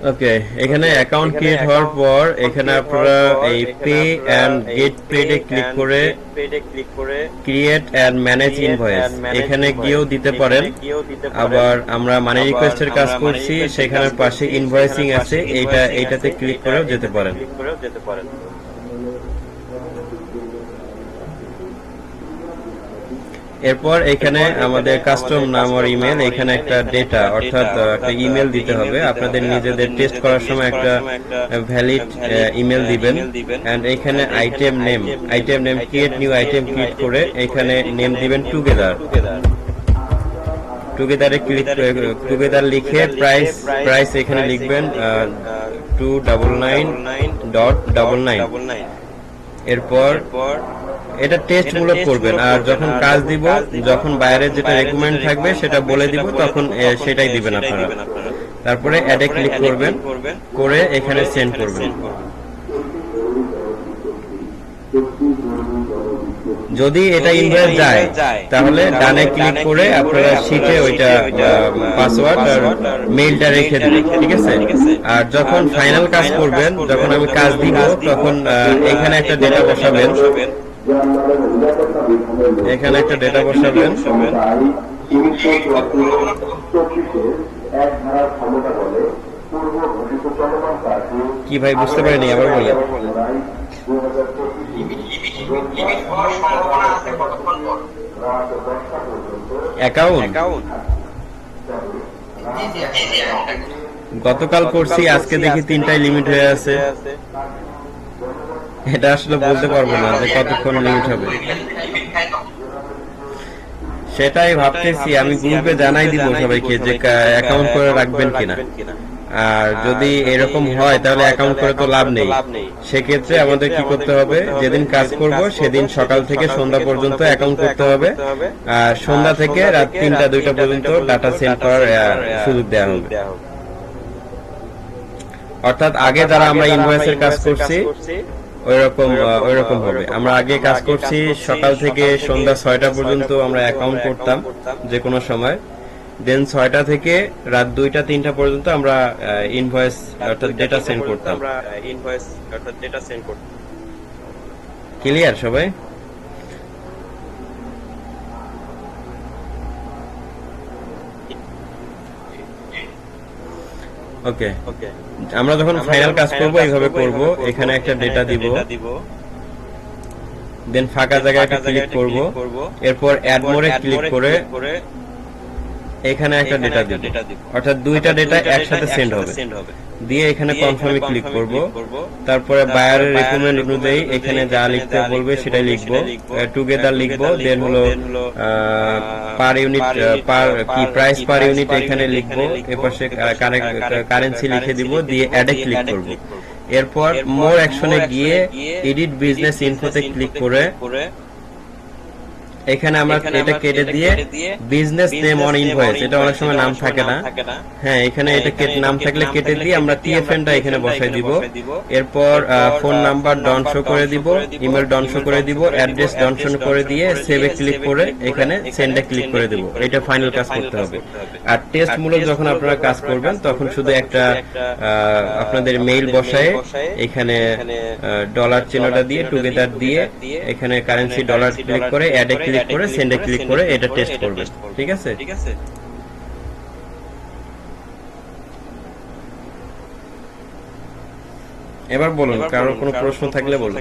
ওকে, এখানে account create হওয়ার পর এখানে আপনারা এই পে এন্ড গেট পেড এ ক্লিক করে ক্রিয়েট এন্ড ম্যানেজ ইনভয়েস এখানে গিয়েও দিতে পারেন। আবার আমরা মানি রিকোয়েস্টের কাজ করছি, সেখানের পাশে ইনভয়েসিং আছে, এইটাতে ক্লিক করেও যেতে পারেন। এরপর এখানে আমাদের কাস্টম নাম আর ইমেল, এখানে একটা ডেটা অর্থাৎ একটা ইমেল দিতে হবে। আপনাদের নিজেদের টেস্ট করার সময় একটা ভ্যালিড ইমেল দিবেন। এন্ড এখানে item name create new item create করে এখানে নেম দিবেন টুগেদারে ক্লিক টুগেদার লিখে প্রাইস এখানে লিখবেন 299.99। এরপর এটা টেস্ট মূলক করবেন, আর যখন কাজ দিব, যখন বাইরের যেটা রেকমেন্ড থাকবে সেটা বলে দিব, তখন সেটাই দিবেন আপনারা। তারপরে অ্যাডে ক্লিক করবেন, করে এখানে সেন্ড করবেন। যদি এটা ইনভয়েস যায় তাহলে ডানে ক্লিক করে আপনারা শিটে ওইটা পাসওয়ার্ড আর মেইলটা রেখে দিবেন, ঠিক আছে। আর যখন ফাইনাল কাজ করবেন, যখন আমি কাজ দিব, তখন এখানে একটা ডেটা বসাবেন, এখানে একটা ডেটা বসাবেন। কি ভাই বুঝতে পারিনি, আবার বলেন। অ্যাকাউন্ট গতকাল করছি, আজকে দেখি 3টাই লিমিট হয়ে আছে। এটা আসলে বলতে পারবো না যে কতক্ষণ লিমিট হবে, সেটাই ভাবতেছি। আমি গ্রুপে জানাই দিব সবাইকে যে অ্যাকাউন্ট করে রাখবেন কিনা। আর যদি এরকম হয় তাহলে অ্যাকাউন্ট করে তো লাভ নেই। সেক্ষেত্রে আমাদের কি করতে হবে, যেদিন কাজ করব সেদিন সকাল থেকে সন্ধ্যা পর্যন্ত অ্যাকাউন্ট করতে হবে, আর সন্ধ্যা থেকে রাত 3টা-2টা পর্যন্ত ডাটা সেন্ড করার সুযোগ দেওয়া হবে। অর্থাৎ আগে যারা আমরা ইনভয়েসের কাজ করছি ওইরকম হবে। আমরা আগে কাজ করছি সকাল থেকে সন্ধ্যা 6টা পর্যন্ত আমরা অ্যাকাউন্ট করতাম যে কোনো সময়, দেন 6টা থেকে রাত 2টা-3টা পর্যন্ত আমরা ইনভয়েস অর্থাৎ ডেটা সেন্ড করতাম। ক্লিয়ার সবাই? ওকে, আমরা যখন ফাইনাল কাজ করব এইভাবে করব। এখানে একটা ডেটা দিব, দেন ফাঁকা জায়গায় একটা ক্লিক করব, এরপর অ্যাড মোরে ক্লিক করে এখানে একটা ডেটা দিব, অর্থাৎ 2টা ডেটা একসাথে সেন্ড হবে। দিয়ে এখানে কনফার্মে ক্লিক করব, তারপরে বায়ারের রিকমেন্ড অনুযায়ী এখানে যা লিখতে বলবে সেটাই লিখব, টুগেদার লিখব, দেন হলো per unit price per unit এখানে লিখব, এপাশে কারেন্সি লিখে দিব, দিয়ে অ্যাডে ক্লিক করব। এরপর মোর অ্যাকশনে গিয়ে এডিট বিজনেস ইনফোতে ক্লিক করে এখানে আমরা এটা কেটে দিয়ে বিজনেস নেম অন ইনভয়েস, এটা অনেক সময় নাম থাকে না, হ্যাঁ এখানে এটা নাম থাকলে কেটে দিয়ে আমরা টিএফএন টা এখানে বসাই দিব। এরপর ফোন নাম্বার ডন শো করে দিব, ইমেল ডন শো করে দিব, অ্যাড্রেস ডন শো করে দিয়ে সেভে ক্লিক করে এখানে সেন্ডে ক্লিক করে দিব। এটা ফাইনাল কাজ করতে হবে। আর টেস্ট মূলক যখন আপনারা কাজ করবেন তখন শুধু একটা আপনাদের মেইল বসায় এখানে ডলার চিহ্নটা দিয়ে টুগেদার দিয়ে এখানে কারেন্সি ডলার ক্লিক করে অ্যাডে ক্লিক করে সেন্ডে ক্লিক করে এটা টেস্ট করবেন, ঠিক আছে। এবার বলুন, কারোর কোনো প্রশ্ন থাকলে বলুন।